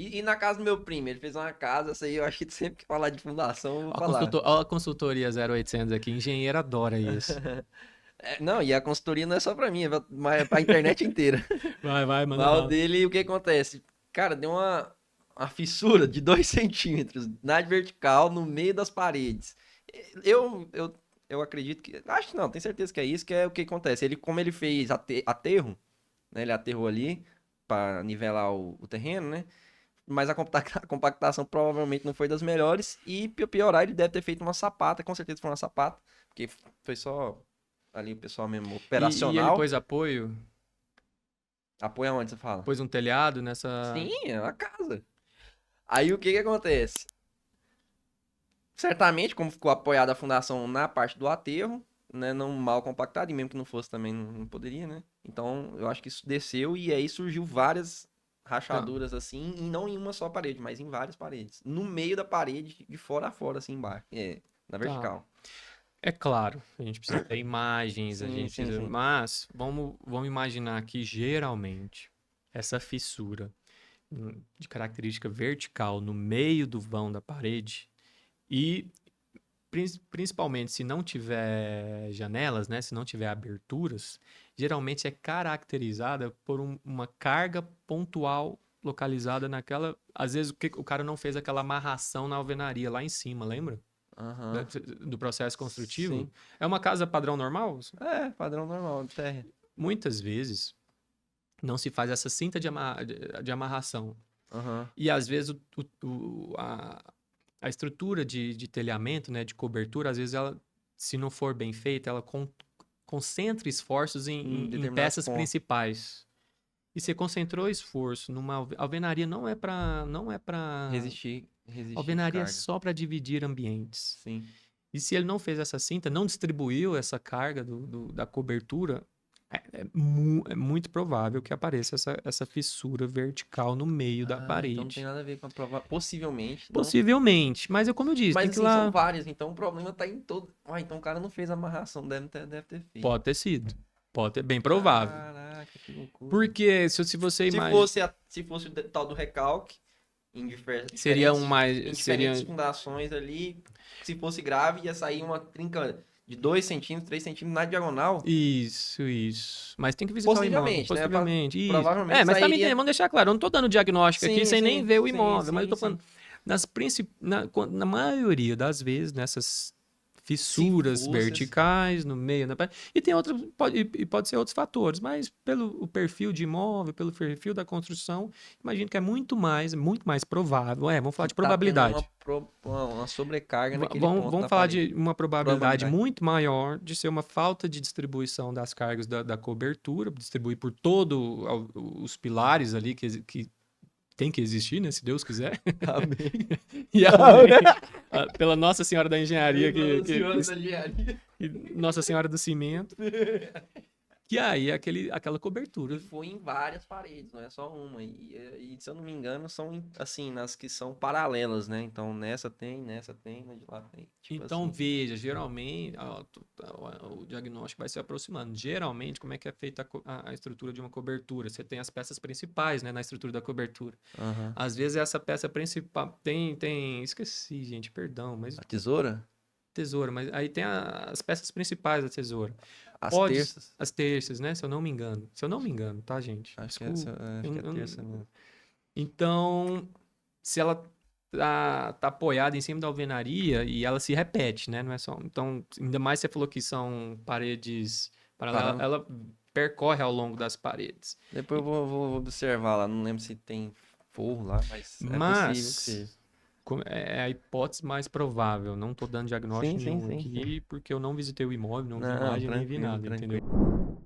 E na casa do meu primo, ele fez uma casa, essa aí eu acho que sempre que falar de fundação, eu vou falar. Ó a consultoria 0800 aqui, engenheiro adora isso. Não, e a consultoria não é só pra mim, é pra internet inteira. Vai, manda Mas o bala. dele, o que acontece? Cara, deu uma fissura de 2 centímetros na vertical, no meio das paredes. Eu, eu, eu acredito que. Acho que não, tenho certeza que é isso, que é o que acontece. Ele, como ele fez aterro, né? Ele aterrou ali pra nivelar o terreno, né? Mas a a compactação provavelmente não foi das melhores. E pra piorar, ele deve ter feito uma sapata, com certeza foi uma sapata, porque foi só ali o pessoal mesmo E ele operacional. pôs apoio? Apoia onde você fala? Pôs um telhado nessa. Sim, é uma casa. Aí o que que acontece? Certamente, como ficou apoiada a fundação na parte do aterro, né, não mal compactado, e mesmo que não fosse também não poderia, né? Então, eu acho que isso desceu e aí surgiu várias Não. rachaduras assim, e não em uma só parede, mas em várias paredes. No meio da parede, de fora a fora, assim, embaixo. É, na Tá. vertical. É claro, a gente precisa ter imagens, a Sim, gente sim, precisa. sim. Mas vamos imaginar que geralmente essa fissura de característica vertical no meio do vão da parede e principalmente se não tiver janelas, né, se não tiver aberturas, geralmente é caracterizada por uma carga pontual localizada naquela. Às vezes o cara não fez aquela amarração na alvenaria lá em cima, lembra? Aham. Do processo construtivo. Sim. É uma casa padrão normal? É, padrão normal de terra. Muitas vezes não se faz essa cinta de amarração. Aham. E às vezes a estrutura de telhamento, né, de cobertura, às vezes ela, se não for bem feita, ela concentra esforços Em em determinados peças pontos. principais. E você concentrou esforço numa alvenaria não é para Resistir alvenaria é carga. só para dividir ambientes. Sim. E se ele não fez essa cinta, não distribuiu essa carga da cobertura, é muito provável que apareça essa fissura vertical no meio da Ah, então não tem parede. nada a ver com a prova. Possivelmente, não. Possivelmente, mas é como eu disse, Mas tem que ir assim, são lá. várias, então o problema tá em todo. Ah, então o cara não fez a amarração, deve ter feito. Pode ter sido. Pode ter, bem provável. Caraca, que loucura. Porque se você Se imagina. fosse, se fosse o tal do recalque, em Seria um em mais. diferentes Seria. fundações ali, se fosse grave, ia sair uma trinca de 2 centímetros, 3 centímetros na diagonal. Isso. Mas tem que visitar o imóvel, Possivelmente, né? possivelmente. Isso. Provavelmente Mas tá me entendendo, sairia. vamos deixar claro. Eu não tô dando diagnóstico aqui Sim, sem nem sim, ver o sim, imóvel, mas eu sim, tô falando. sim. Na maioria das vezes, nessas Se fissuras fosse. verticais no meio da parede. E tem outros, pode ser outros fatores, mas pelo o perfil de imóvel, pelo perfil da construção, imagino que é muito mais provável. Vamos falar Que de tá tendo probabilidade. uma sobrecarga naquele Vamos, ponto vamos da falar parede. de uma probabilidade Probabilidade. muito maior de ser uma falta de distribuição das cargas da cobertura, distribuir por todos os pilares ali que tem que existir, né? Se Deus quiser. Amém. E amém. Pela Nossa Senhora da Engenharia, Amém, Nossa Senhora da Engenharia. e Nossa Senhora do Cimento. Que aí é aquela E cobertura. foi em várias paredes, não é só uma. E se eu não me engano, são assim, nas que são paralelas, né? Então nessa tem, na de lá tem. Tipo Então, assim. veja, geralmente, o diagnóstico vai se aproximando. Geralmente, como é que é feita a estrutura de uma cobertura? Você tem as peças principais, né, na estrutura da cobertura. Aham. Às vezes, essa peça principal esqueci, gente, perdão, mas A tesoura? tesoura, mas aí tem as peças principais da tesoura. As Pode, terças? as terças, né, se eu não me engano. Se eu não me engano, tá, gente? Acho que é, Desculpa. acho que é a terça mesmo. Então, se ela tá apoiada em cima da alvenaria e ela se repete, né? Não é só. Então, ainda mais você falou que são paredes paralelas, Para... ela percorre ao longo das paredes. Depois eu vou observar lá. Não lembro se tem forro lá, mas é possível que seja. Mas é a hipótese mais provável. Não tô dando Sim, diagnóstico sim, nenhum sim, sim. aqui, porque eu não visitei o imóvel, não vi Não, imagem, nem vi tranquilo, nada, entendeu? tranquilo.